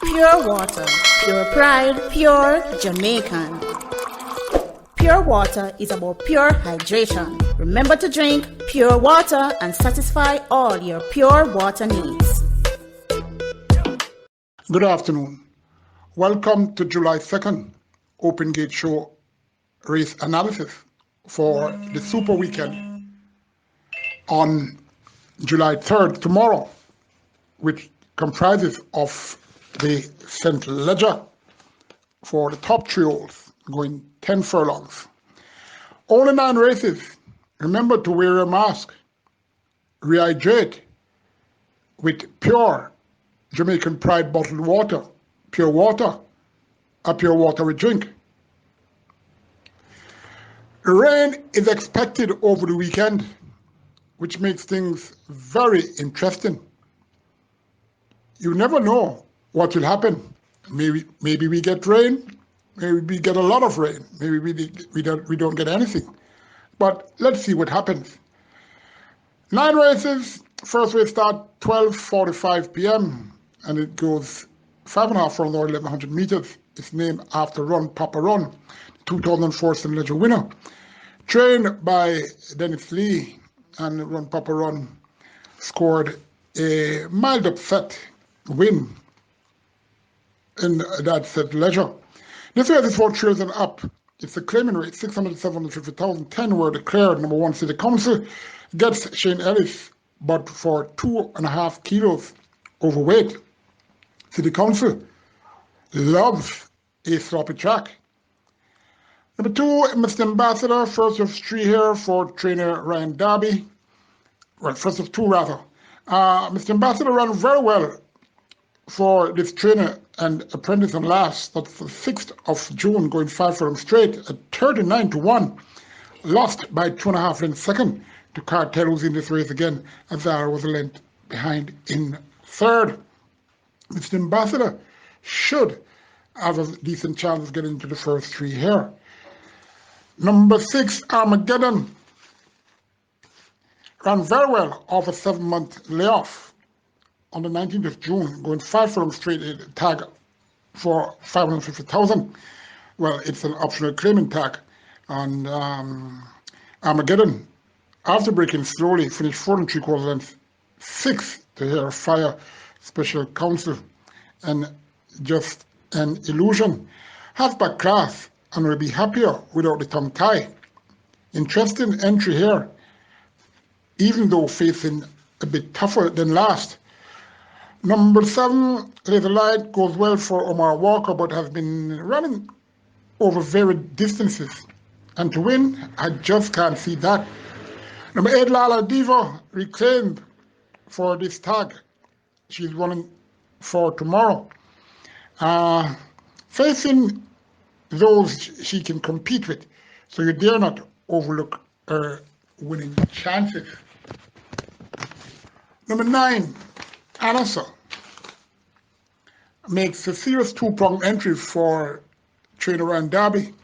Pure water, pure pride, pure Jamaican. Pure water is about pure hydration. Remember to drink pure water and satisfy all your pure water needs. Good afternoon. Welcome to July 2nd Open Gate Show race analysis for the Super Weekend on July 3rd, tomorrow, which comprises of the St. Leger for the top trios going 10 furlongs. Only 9 races. Remember to wear your mask. Rehydrate with pure Jamaican Pride bottled water, pure water, a pure water we drink. Rain is expected over the weekend, which makes things very interesting. You never know what will happen. Maybe we get rain, maybe we get a lot of rain, maybe we don't get anything. But let's see what happens. 9 races. First race start 12:45 p.m. and it goes 5.5 furlongs or 1,100 meters. It's named after Run Papa Run, 2004 St. Leger winner. Trained by Dennis Lee, and Run Papa Run scored a mild upset win in that St. Leger. This race is for trails and up. It's a claiming rate, 600, 750,000. 10 were declared. Number 1 City Council gets Shane Ellis, but for 2.5 kilos overweight. City Council loves a sloppy track. Number 2, Mr. Ambassador, first of 3 here for trainer Ryan Darby. Well, first of 2 rather. Mr. Ambassador ran very well for this trainer and apprentice on last. That's the 6th of June, going 5 furlongs straight at 39-1. Lost by 2.5 lengths second to Cartel, who's in this race again. Azar was a length behind in third. Mr. Ambassador should have a decent chance of getting into the first 3 here. Number 6, Armageddon, ran very well off a 7-month layoff on the 19th of June, going 5 furlongs straight tag for 550,000. Well, it's an optional claiming tag. And Armageddon, after breaking slowly, finished 4 3/4 lengths, 6th to here Fire Special Counsel, and just an illusion. Halfback class, and will be happier without the tongue tie. Interesting entry here, even though facing a bit tougher than last. Number 7, Laser Light, goes well for Omar Walker, but has been running over varied distances. And to win, I just can't see that. Number 8, Lala Diva, reclaimed for this tag. She's running for tomorrow. Facing those she can compete with, so you dare not overlook her winning chances. Number 9, Anasa, makes a serious 2-pronged entry for trainer Ryan Darby.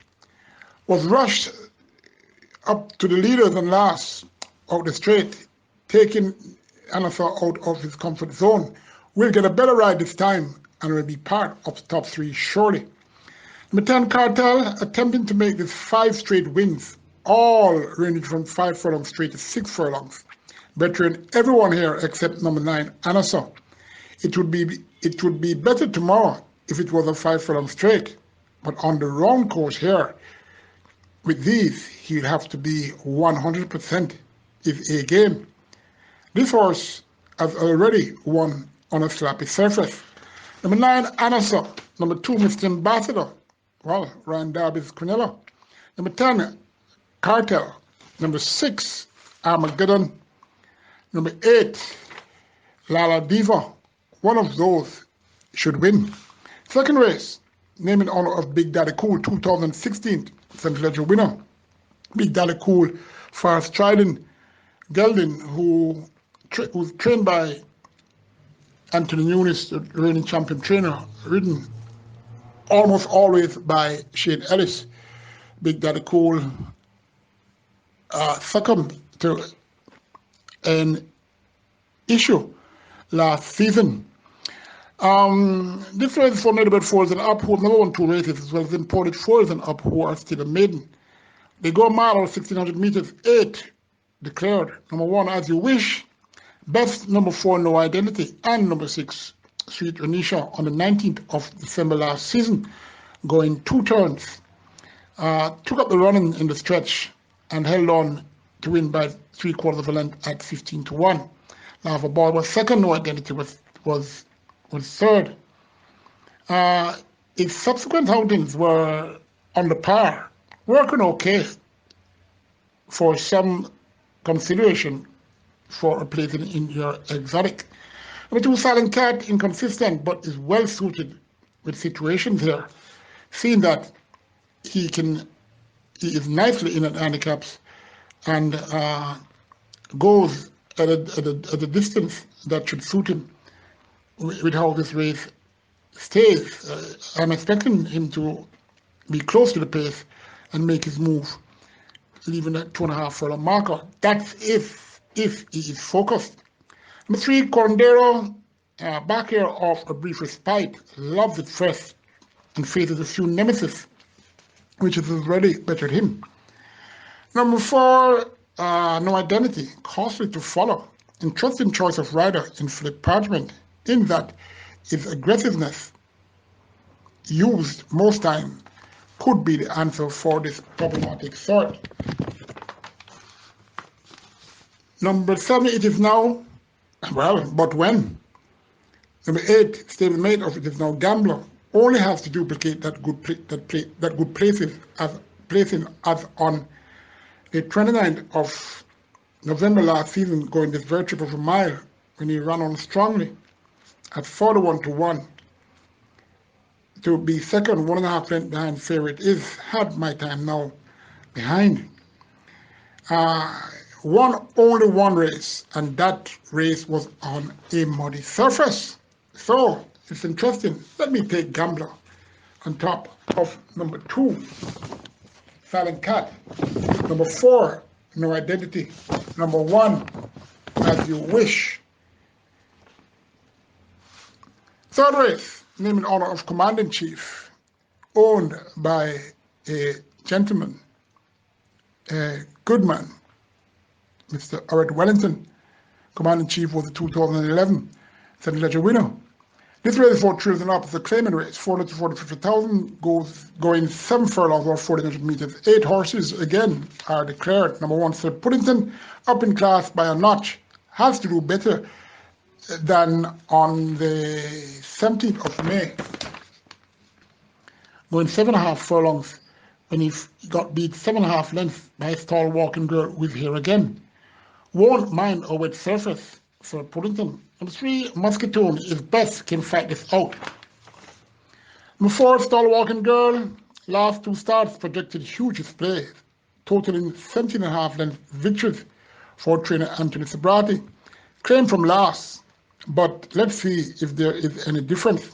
Was rushed up to the leaders and last out the straight, taking Anasa out of his comfort zone. Will get a better ride this time and will be part of the top 3 surely. Number 10, Cartel, attempting to make this 5 straight wins, all ranging from 5 furlongs straight to 6 furlongs. Bettering everyone here except number 9, Anasa. It would be better tomorrow if it was a 5 furlong straight, but on the wrong course here, with these, he'd have to be 100% his A game. This horse has already won on a slappy surface. Number 9, Anasa. Number 2, Mr. Ambassador. Well, Ryan Darby's Quinella. Number 10, Cartel. Number 6, Armageddon. Number 8, Lala Diva. One of those should win. Second race, named in honor of Big Daddy Cool, 2016 St. Leger winner. Big Daddy Cool, fast striding gelding, who was trained by Anthony Nunes, the reigning champion trainer, ridden almost always by Shane Ellis. Big Daddy Cool succumbed to an issue last season. This race is for native foals and up who have never won 2 races, as well as imported foals and up who are still a maiden. They go a mile or 1,600 meters, 8 declared. Number 1, As You Wish. Best, number 4, No Identity. And number 6, Sweet Renisha, on the 19th of December last season, going 2 turns. Took up the running in the stretch and held on to win by 3/4 of a length at 15-1. Lava Ball was second, No Identity was third. Its subsequent outings were on the par, working okay for some consideration for a place in your exotic. Number 2, Silent Cat, inconsistent, but is well suited with situations here, seeing that he is nicely in at handicaps and goes at a distance that should suit him with how this race stays. I'm expecting him to be close to the pace and make his move, leaving that 2.5 furlong marker. That's if he is focused. Number 3, Corndero, back here off a brief respite, loves it fresh and faces a few nemesis, which has already bettered him. Number 4, No Identity, costly to follow. Interesting choice of rider in Philip Parchment, in that his aggressiveness used most time could be the answer for this problematic sort. Number 7, It Is Now, well, but when? Number 8, Stablemate of It Is Now Gambler, only has to duplicate that good placing as on the 29th of November last season, going this very trip of a mile when he ran on strongly at 41-1 to be second, 1.5 lengths behind favorite is Had My Time Now behind. Won only one race, and that race was on a muddy surface. So it's interesting. Let me take Gambler on top of number 2, Silent Cat. Number 4, No Identity. Number 1, As You Wish. Third race, named in honor of Commander-in-Chief, owned by a gentleman, a good man, Mr. Art Wellington. Commander-in-Chief was the 2011 St. Ledger winner. This race is for thrills and up. It's a claiming race, 400 to 450,000, going 7 furlongs or 1,400 meters. 8 horses, again, are declared. Number 1, Sir Puddington, up in class by a notch, has to do better than on the 17th of May, going 7.5 furlongs when he got beat 7.5 lengths by a tall walking girl with here again. Won't mind a wet surface for Puddington. Number 3, Muscatone is best, can fight this out. Number 4, Stall Walking Girl, last 2 starts projected huge display, totaling 17.5 length victories for trainer Anthony Sabrati. Claim from last, but let's see if there is any difference.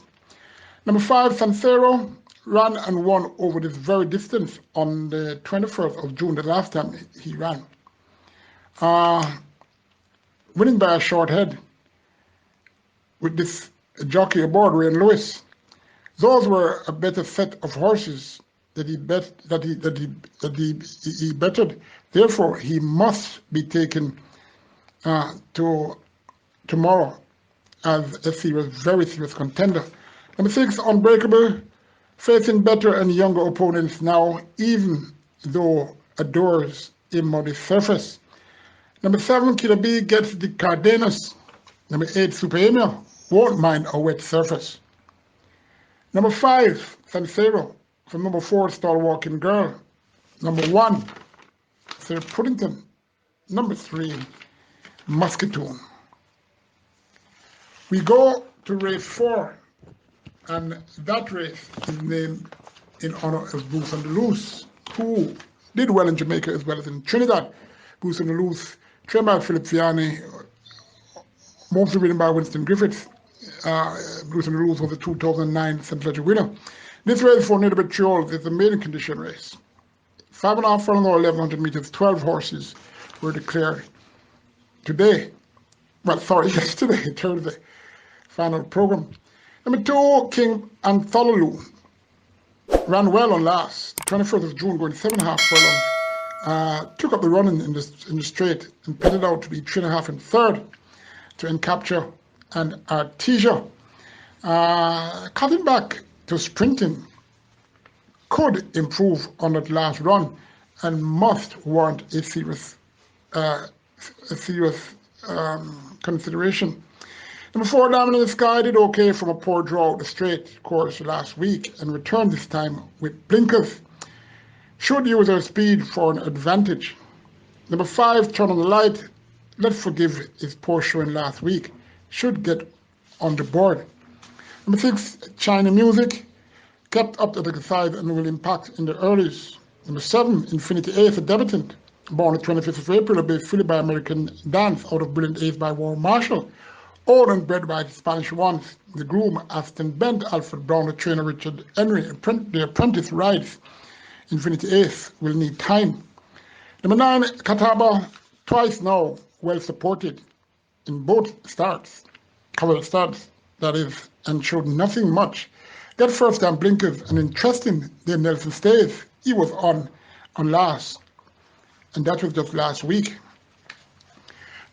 Number 5, Sansero, ran and won over this very distance on the 21st of June, the last time he ran. Winning by a short head with this jockey aboard, Ray and Lewis. Those were a better set of horses that he bettered. Therefore, he must be taken to tomorrow as a very serious contender. Number 6, Unbreakable, facing better and younger opponents now, even though adores a muddy surface. Number 7, Killer B gets the Cardenas. Number 8, Super Emir, won't mind a wet surface. Number 5, Sansero, from number 4, Stall Walking Girl. Number 1, Sir Puddington. Number 3, Muscatone. We go to race 4, and that race is named in honor of Bruce on the Loose, who did well in Jamaica as well as in Trinidad. Bruce on the Loose, trained by Philip Vianney, mostly ridden by Winston Griffiths. Bruce on the Loose was the 2009 St. Ledger winner. This race for Native Triol is a maiden condition race. 5.5 furlong or 1,100 meters, 12 horses were declared today. Well, sorry, yesterday, Thursday, final program. Number 2, King Anthololu ran well on last, 21st of June, going 7.5 furlongs. Took up the running in the straight and pitted out to be 3.5 and third to Encapture and Artesia. Cutting back to sprinting could improve on that last run and must warrant a serious consideration. Number 4, Diamond in the Sky did okay from a poor draw out the straight course last week and returned this time with blinkers. Should use her speed for an advantage. Number 5, Turn on the Light. Let's forgive his poor showing last week. Should get on the board. Number 6, China Music. Kept up the exercise and will impact in the earlies. Number 7, Infinity Ace, a debutant. Born the 25th of April, based fully by American Dance, out of Brilliant Ace by Warren Marshall. Owned and bred by the Spanish ones. The groom, Aston Bent, Alfred Brown, the trainer, Richard Henry. The apprentice rides. Infinity Ace will need time. Number 9, Catawba, twice now, well supported in both starts. Covered starts, that is, and showed nothing much. Get first time blinkers and interesting, Dave Nelson stays. He was on last, and that was just last week.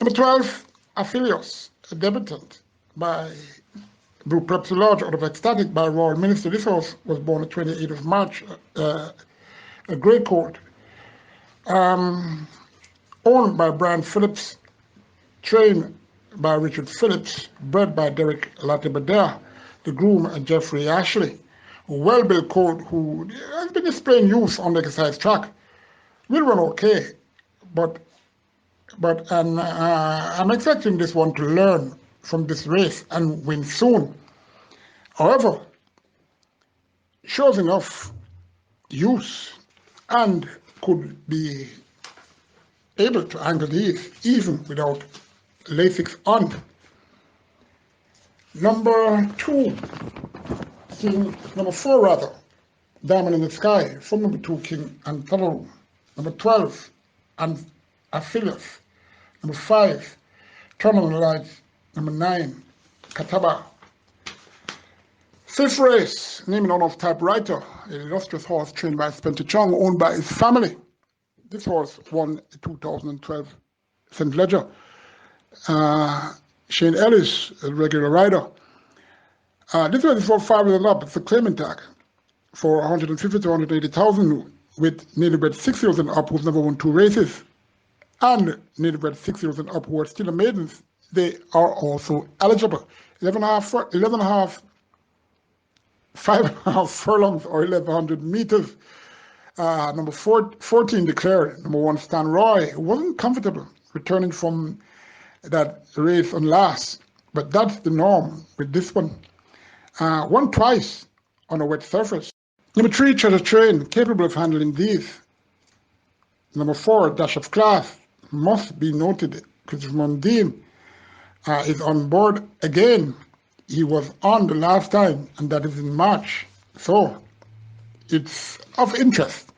Number 12, Aphelios, a debutant by Blue Preps Lodge out of Ecstatic by Royal Minister. This horse was born on 28th of March, a grey coat, owned by Brian Phillips, trained by Richard Phillips, bred by Derek Latibadere, the groom, and Jeffrey Ashley. A well-built colt who has been displaying youth on the exercise track. Will run okay, but I'm expecting this one to learn from this race and win soon. However, shows enough use and could be able to angle these even without Lasix on. Number 4 rather, Diamond in the Sky, from number 2, King Antholoru. Number 12, and Aphelios. Number 5, Turn on the Light. Number 9, Catawba. 5th race, name and honor of Typewriter, an illustrious horse trained by Spencer Chung, owned by his family. This horse won the 2012 St. Ledger. Shane Ellis, a regular rider. This one is for 5 and up. It's a claimant tag for 150 to 180,000 with native bred 6-year-olds and up who've never won 2 races, and native bred 6-year-olds and up who are still maidens. They are also eligible. 5.5 furlongs or 1,100 meters. Number 14 declared. Number 1, Stan Roy, wasn't comfortable returning from that race on last, but that's the norm with this one. Won twice on a wet surface. Number 3, Treasure Train, capable of handling these. Number 4, Dash of Class, must be noted. Christopher Mundine is on board again. He was on the last time, and that is in March. So it's of interest.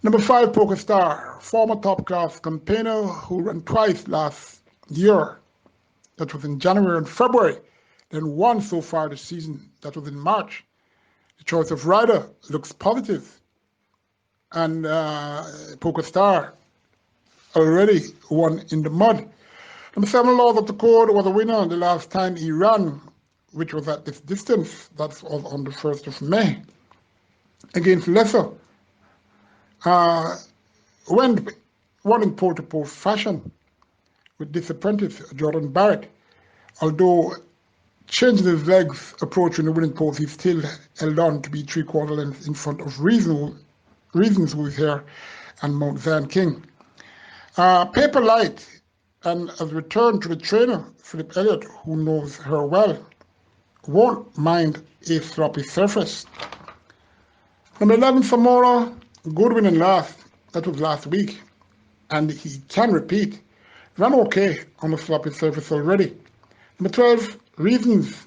Number 5, Pokestar, former top class campaigner who ran twice last year. That was in January and February. Then won so far this season. That was in March. The choice of rider looks positive. And Pokestar already won in the mud. Number 7, Laws of the Code, was a winner the last time he ran, which was at this distance. That was on the 1st of May. Against Lesser. Won in pole-to-pole fashion with this apprentice, Jordan Barrett. Although changing his legs approaching the winning post, he still held on to be 3/4 lengths in front of Reasons who is here and Mount Zion King. Paper Light, and has returned to the trainer, Philip Elliott, who knows her well. Won't mind a sloppy surface. Number 11, Samora, good winning last. That was last week. And he can repeat. Ran okay on the sloppy surface already. Number 12, Reasons,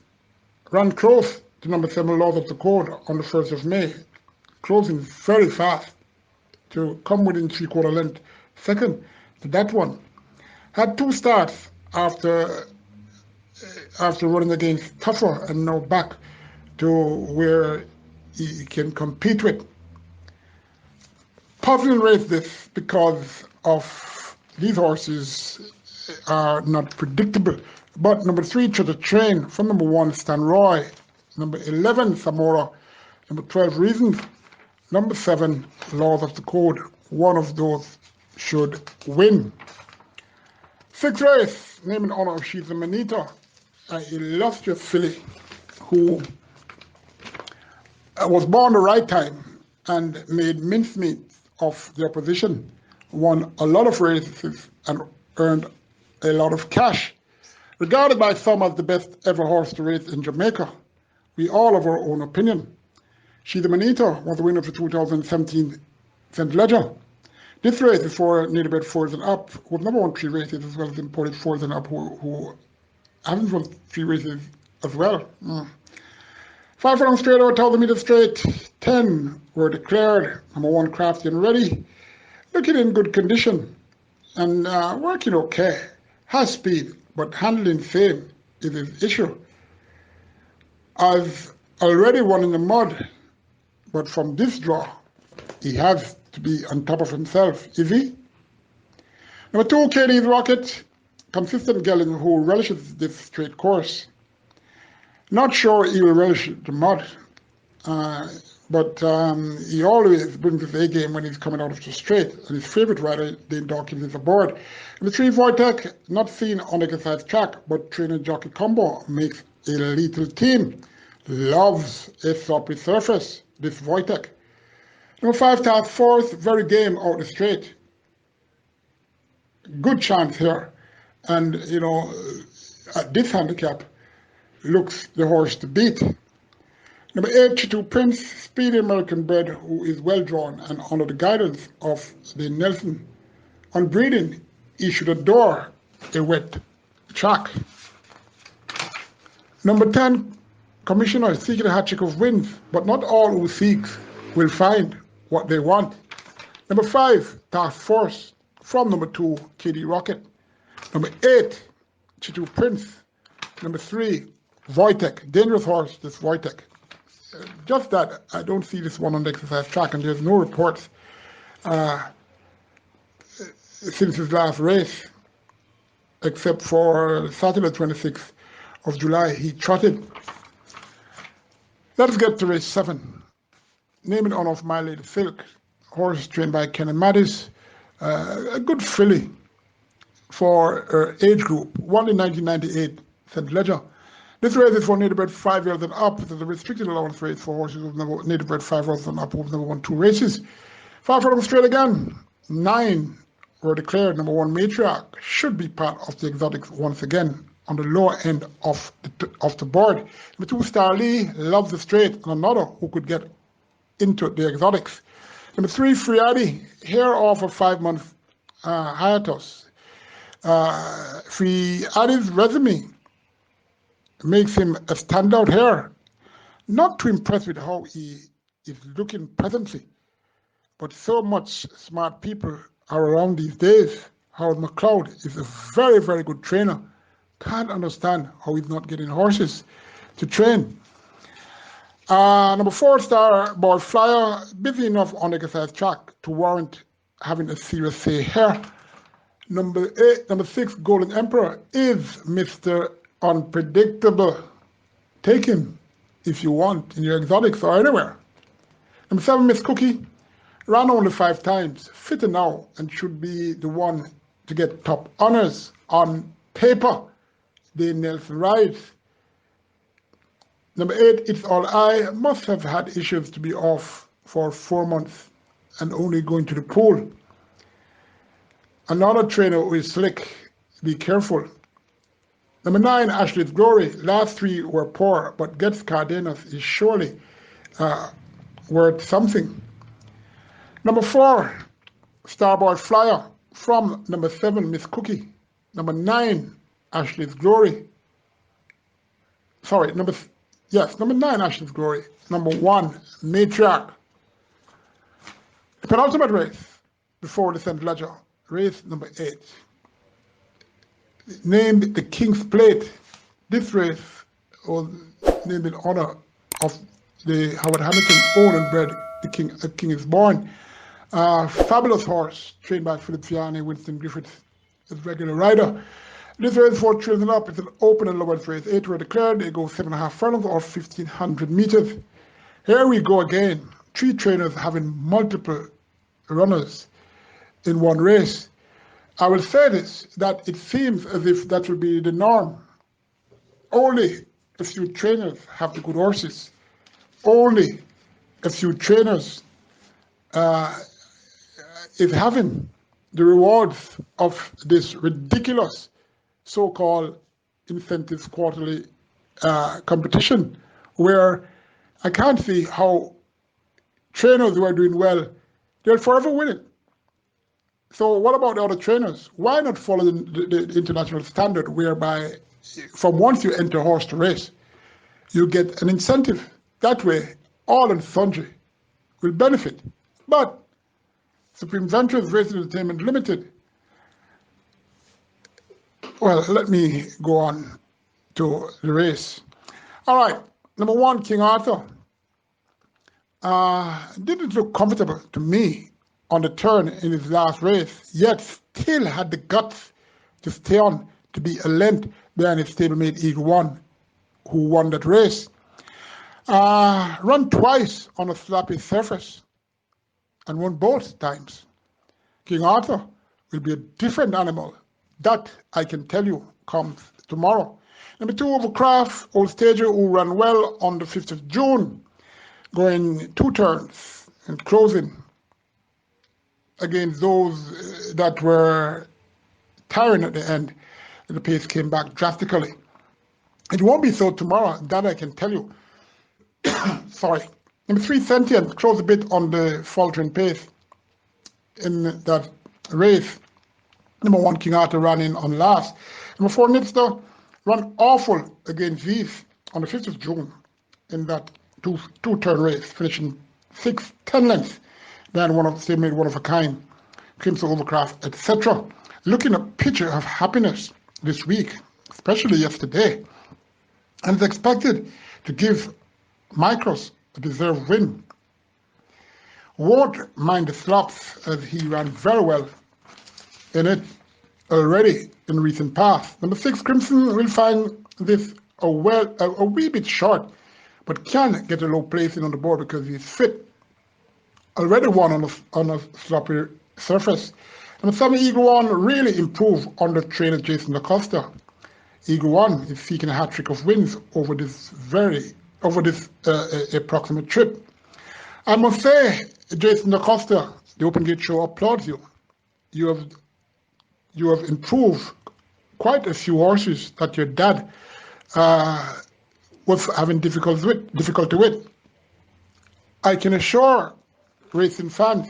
ran close to number 7, Laws of the Code, on the 1st of May. Closing very fast to come within 3/4 length second to that one. Had 2 starts after after running against tougher and now back to where he can compete with. Puzzling race this because of these horses are not predictable. But number 3, Treasure Train, from number 1, Stan Roy, number 11, Zamora, number 12, Reasons, number 7, Laws of the Code. One of those should win. 6th race, named in honor of Sheila Manita, an illustrious filly who was born the right time and made mincemeat of the opposition, won a lot of races and earned a lot of cash. Regarded by some as the best ever horse to race in Jamaica, we all have our own opinion. Sheila Manita was the winner of the 2017 St. Ledger. This race is for native bred 4s and up, who have never won 3 races, as well as imported 4s and up who haven't won 3 races as well. 5 furlongs straight or 1,000 meters straight, 10 were declared. Number 1, Crafty and Ready, looking in good condition and working okay. Has speed, but handling same is his issue. Has already won in the mud, but from this draw, he has to be on top of himself, is he? Number 2, KD's Rocket, consistent gelding who relishes this straight course. Not sure he will relish the mud, but he always brings his A game when he's coming out of the straight, and his favourite rider, Dane Dawkins, is aboard. Number 3, Wojtek, not seen on the exercise track, but trainer jockey combo makes a lethal team. Loves a sloppy surface, this Wojtek. Number 5, Task Force, very game out the straight. Good chance here, and you know, at this handicap, looks the horse to beat. Number 8, Chitu Prince, speedy American bred who is well drawn and under the guidance of the Nelson. On breeding, he should adore a wet track. Number 10, Commissioner, seeking a hat trick of wins, but not all who seeks will find what they want. Number 5, Task Force, from number 2, KD Rocket. Number 8, Chitu Prince. Number 3, Wojtek, dangerous horse, this Wojtek. Just that I don't see this one on the exercise track, and there's no reports since his last race, except for Saturday 26th of July, he trotted. Let's get to race 7. Name in honor of My Lady Silk, horse trained by Kenny Maddis, a good filly for her age group, won in 1998 St. Ledger. This race is for native bred 5 years and up. It is a restricted allowance race for horses who've never native bred 5 years and up who've never won 2 races. 5 for them straight again. 9 were declared. Number 1, Matriarch, should be part of the exotics once again on the lower end of the board. Number 2, Star Lee, loves the straight, and another who could get into the exotics. Number 3, Friadi, here off a 5-month hiatus. Friadi's resume makes him a standout here. Not too impressed with how he is looking presently, but so much smart people are around these days. Howard McLeod is a very, very good trainer. Can't understand how he's not getting horses to train. Number 4, Starboard Flyer, busy enough on the exercise track to warrant having a serious say here. Number 6, Golden Emperor, is Mr. Unpredictable. Take him if you want in your exotics or anywhere. Number 7, Miss Cookie, ran only 5 times, fitter now, and should be the one to get top honors on paper. Dane Nelson rides. Number 8, It's All I, must have had issues to be off for 4 months and only going to the pool. Another trainer who is slick, be careful. Number 9, Ashley's Glory, last 3 were poor, but gets Cardenas is surely worth something. Number 4, Starboard Flyer, from number 7, Miss Cookie. Number 9, Ashley's Glory. Sorry, number 9, Ashley's Glory. Number 1, Matriarch. The penultimate race before the St. Ledger, race number 8. Named the King's Plate. This race was named in honor of the Howard Hamilton owned and bred The King is Born. Fabulous horse, trained by Philip Fiani, Winston Griffiths, is regular rider. This race 4 thrills and up. It's an open and lowered race. 8 were declared. They go 7.5 furlongs or 1,500 meters. Here we go again. 3 trainers having multiple runners in one race. I will say this, that it seems as if that will be the norm. Only a few trainers have the good horses. Only a few trainers is having the rewards of this ridiculous so-called incentives quarterly competition, where I can't see how trainers who are doing well, they'll forever win it. So what about the other trainers? Why not follow the international standard, whereby from once you enter horse to race, you get an incentive? That way, all and sundry will benefit. But Supreme Ventures Racing Entertainment Limited, well, let me go on to the race. All right, number 1, King Arthur. Didn't look comfortable to me on the turn in his last race, yet still had the guts to stay on to be a length behind his stablemate Eagle One, who won that race. Run twice on a sloppy surface and won both times. King Arthur will be a different animal. That I can tell you comes tomorrow. Number 2, Overcraft, Old Stager, who ran well on the 5th of June, going 2 turns and closing against those that were tiring at the end. The pace came back drastically. It won't be so tomorrow, that I can tell you. Sorry. Number 3, Sentient, closed a bit on the faltering pace in that race. Number 1, King Arthur ran in on last. Number 4, Nipster, ran awful against these on the 5th of June in that two-turn race, finishing 6-10 lengths. Then they made one of a kind, Crimson Overcraft, etc. Looking a picture of happiness this week, especially yesterday, and is expected to give Micros a deserved win. Won't mind the slops, as he ran very well in it already in recent past. Number 6, Crimson, will find this a wee bit short, but can get a low placing on the board because he's fit. Already won on a sloppy surface. Number 7, Eagle One, really improved under trainer Jason Acosta. Eagle One is seeking a hat-trick of wins over this approximate trip. I must say, Jason Acosta, the Open Gate Show applauds you. You have improved quite a few horses that your dad was having difficulty with. I can assure racing fans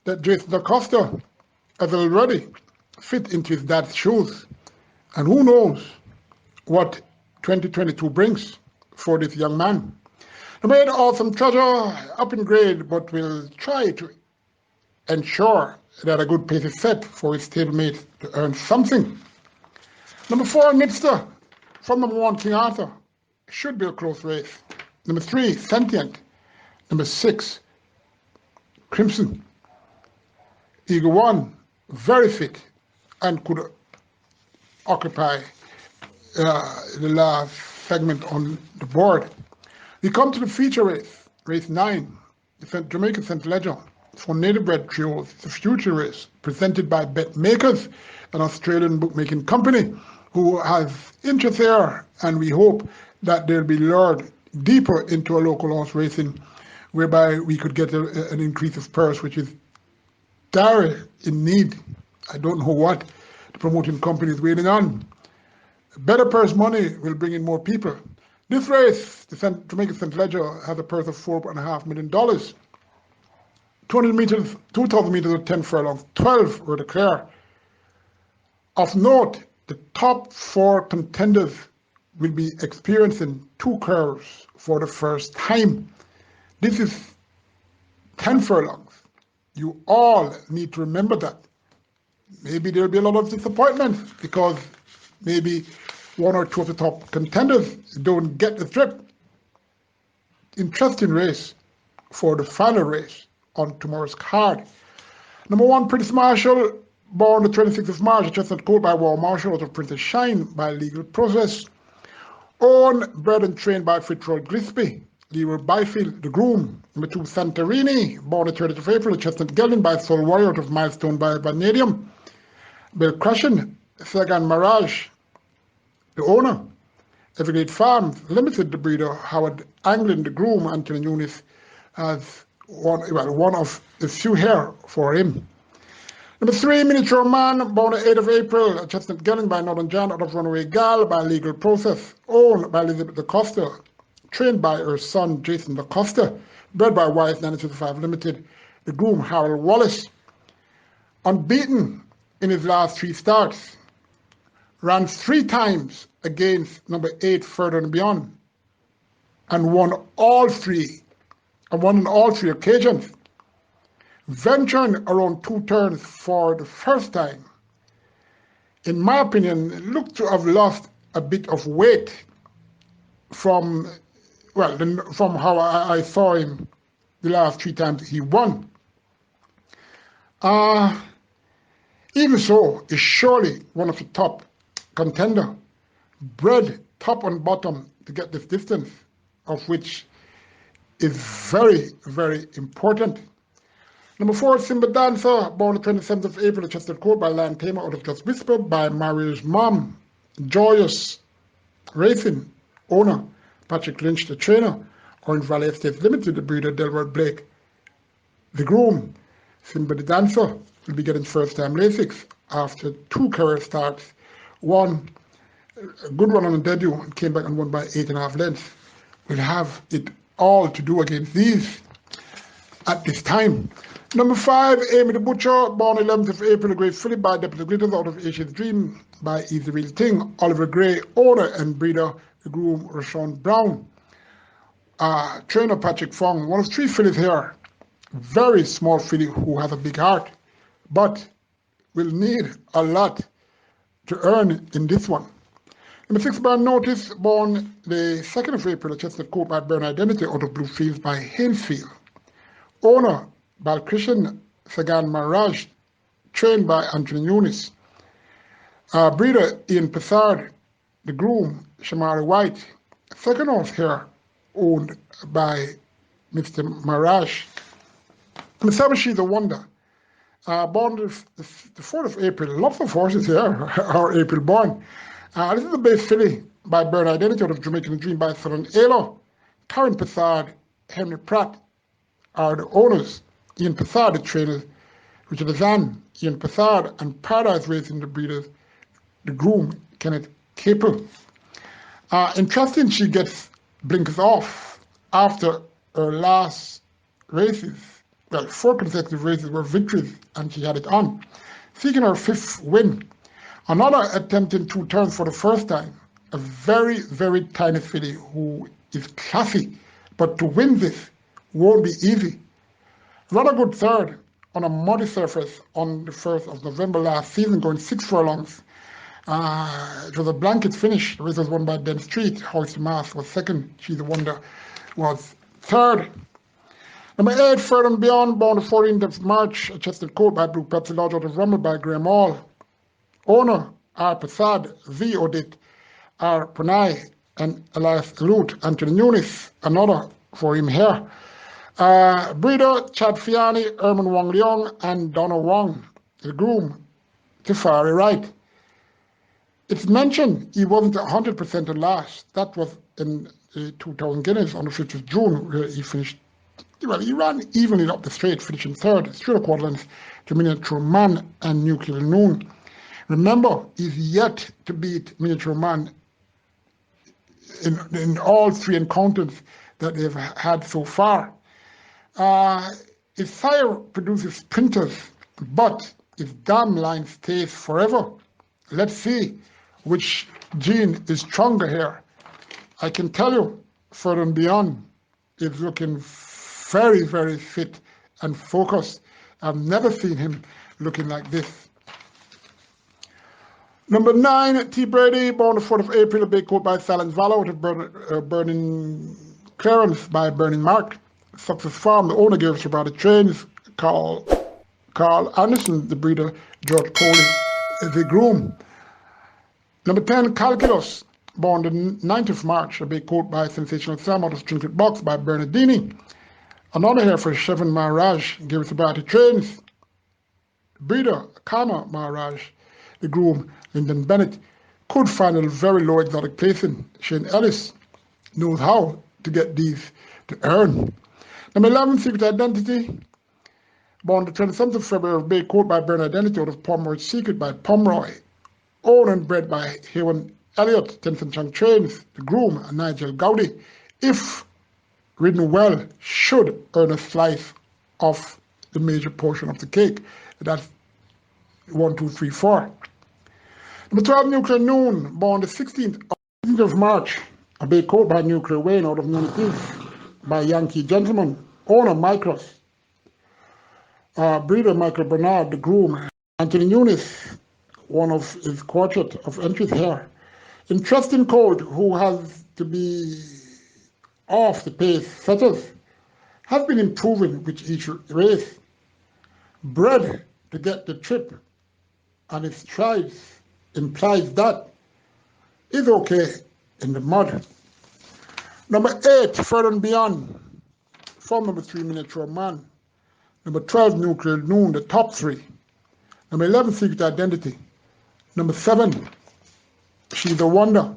that Jason Acosta has already fit into his dad's shoes, and who knows what 2022 brings for this young man. Number 8, Awesome Treasure, up in grade, but will try to ensure that a good pace is set for his stablemate to earn something. Number 4, Nipster, from number 1, King Arthur, should be a close race. Number 3, Sentient. Number 6, Crimson. Eagle One, very fit and could occupy the last segment on the board. We come to the feature race, race 9, the Jamaican St. Ledger for native bred trios. It's a future race presented by Bet Makers, an Australian bookmaking company who has interest there, and we hope that they'll be lured deeper into a local horse racing, whereby we could get an increase of purse, which is dire in need. I don't know what the promoting company is waiting on. Better purse money will bring in more people. This race, the Jamaican St. Ledger, has a purse of $4.5 million. 200 meters, 2,000 meters of 10 furlongs, 12 were declared. Of note, the top 4 contenders will be experiencing 2 curves for the first time. This is 10 furlongs. You all need to remember that. Maybe there'll be a lot of disappointment because maybe one or two of the top contenders don't get the trip. Interesting race for the final race on tomorrow's card. Number 1, Prince Marshall, born the 26th of March, Chestnut Coat by War Marshall out of Princess Shine by legal process. Owned, bred and trained by Fitzroy Gillespie. Leroy Byfield, the groom. Number 2, Santorini, born the 30th of April, Chestnut Gelding by Soul Warrior out of Milestone by Vanadium. Bill Crushen, Sagan Mirage, the owner. Everglade Farms Limited, the breeder. Howard Anglin, the groom. Anthony Nunes as one of the few here for him. Number 3, Miniature Man, born the 8th of April, Chestnut Gelding by Northern John out of Runaway Gal by legal process. Owned by Elizabeth DaCosta. Trained by her son Jason DaCosta. Bred by Wise 955 Limited. The groom Harold Wallace. Unbeaten in his last 3 starts. Ran 3 times against number 8 Further and Beyond. And won on all 3 occasions. Venturing around 2 turns for the first time. In my opinion, looked to have lost a bit of weight from how I saw him the last 3 times he won. Even so, is surely one of the top contender. Bred top and bottom to get this distance, of which is very, very important. Number 4, Simba Dancer, born the 27th of April, Chester Court by Land Tamer out of Just Whisper by Mario's mom. Joyous Racing, owner, Patrick Lynch, the trainer. Orange Valley Estates Limited, the breeder, Delroy Blake, the groom. Simba the Dancer will be getting first-time Lasix after 2 career starts. One, a good one on the debut, and came back and won by 8.5 lengths. We'll have it all to do against these at this time. Number 5, Amy the Butcher, born 11th of April, a Great Philip by Deputy Glitters out of Asia's Dream by Easy Real Thing. Oliver Gray, owner and breeder, the groom Rashawn Brown. Trainer Patrick Fong, one of 3 fillies here. Very small filly who has a big heart, but will need a lot to earn in this one. Number 6, Brand Notice, born the 2nd of April, a Chestnut Coat by Burn Identity out of Bluefields by Hainsfield. Owner, Balkrishnan Sagan Mirage, trained by Anthony Nunes. Breeder, Ian Passard, the groom, Shamari White. Second horse here, owned by Mr. Mirage. Number 7, She's a Wonder. Born the 4th of April. Lots of horses here are April born. This is the base filly by Bird Identity out of Jamaican Dream by Southern Alo. Karen Passard, Henry Pratt are the owners. Ian Passard, the trainer, Richard Azan, Ian Passard, and Paradise Racing, the breeders, the groom, Kenneth Capel. Interesting, she gets blinkers off after her last races. Well, 4 consecutive races were victories, and she had it on. Seeking her 5th win. Another attempting 2 turns for the first time. A very, very tiny filly who is classy, but to win this won't be easy. Rather good third on a muddy surface on the 1st of November last season, going 6 furlongs. It was a blanket finish. The race was won by Ben Street. Hoist Mass was 2nd. She's a Wonder was 3rd. Number 8, Further and Beyond, born the 14th of March, a Chestnut Coat by Blue Pepsi Lodge out of Rumble by Graham Hall. Owner, R. Passad, V. Odit, R. Panay, and Elias Galut. Anthony Nunes, another for him here. Breeder, Chad Fiani, Erman Wong Leong, and Donna Wong, the groom, Tafari Wright. It's mentioned he wasn't 100% at last. That was in 2000 Guineas on the 5th of June, where he finished. Well, he ran evenly up the straight, finishing 3rd, 3.25 lengths to Miniature Man and Nuclear Noon. Remember, he's yet to beat Miniature Man in all 3 encounters that they've had so far. His sire produces sprinters, but his dam line stays forever. Let's see which gene is stronger here. I can tell you, Further and Beyond is looking very, very fit and focused. I've never seen him looking like this. Number 9, T. Brady, born the 4th of April, a bay coat by Silent Valor with a burning clearance by Burning Mark. Success Farm, the owner gave us about the trains. Carl Anderson, the breeder. George Coley, the groom. Number 10, Calculus, born the 9th of March, a bay coat by Sensational Sam out of Trinket Box by Bernardini. Another here for Chevron Maharaj, gave us about the trains. Breeder, Kama Maharaj, the groom, Lyndon Bennett, could find a very low exotic placing. Shane Ellis knows how to get these to earn. Number 11, Secret Identity, born the 27th of February of Bay Coat by Bernard Identity out of Pomeroy Secret by Pomeroy, owned and bred by Haywan Elliott, Tenson Chang Trains, the groom, and Nigel Gowdy, if ridden well, should earn a slice of the major portion of the cake. That's 1, 2, 3, 4. Number 12, Nuclear Noon, born the 16th of March, a bay coat by Nuclear Wayne out of Newly Peace by Yankee Gentleman, owner Micros, breeder Michael Bernard, the groom, Anthony Nunes, one of his quartet of entries here. Interesting Code, who has to be off the pace setters, has been improving with each race. Bred to get the trip, and its strides implies that is okay in the mud. Number 8, Further and Beyond, from number 3, Miniature Man. Number 12, Nuclear Noon, the top 3. Number 11, Secret Identity. Number 7, She's a Wonder.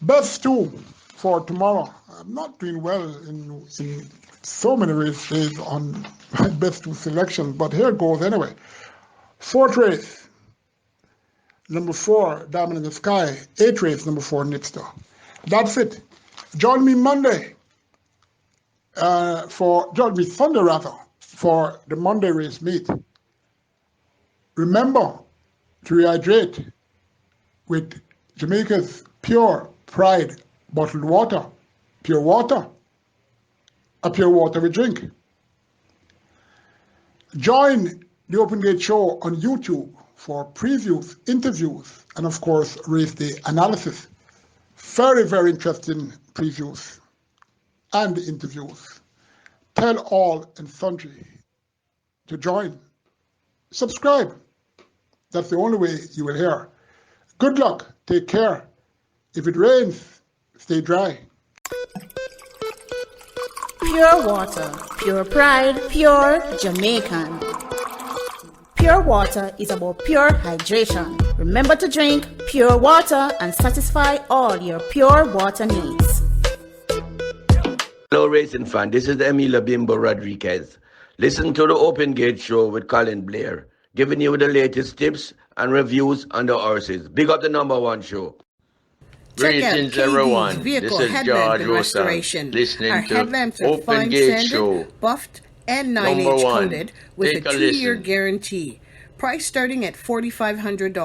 Best 2 for tomorrow. I'm not doing well in so many races on my best 2 selections, but here it goes anyway. 4th race, number 4, Diamond in the Sky. 8th race, number 4, Nipster. That's it. Join me Monday, join me Sunday rather, for the Monday race meet. Remember to rehydrate with Jamaica's Pure Pride bottled water. Pure water. A pure water we drink. Join the Open Gate Show on YouTube for previews, interviews, and of course, Raceday analysis. Very, very interesting previews and interviews. Tell all and sundry to join. Subscribe. That's the only way you will hear. Good luck. Take care. If it rains, stay dry. Pure water, pure pride, pure Jamaican. Pure water is about pure hydration. Remember to drink pure water and satisfy all your pure water needs. Hello racing fan, this is Emilio Bimbo Rodriguez. Listen to the Open Gate Show with Colin Blair, giving you the latest tips and reviews on the horses. Big up the #1 show. Greetings everyone, this is George Rosa, listening to Open Gate Show. Buffed and 9H coated with a 2-year guarantee. Price starting at $4,500.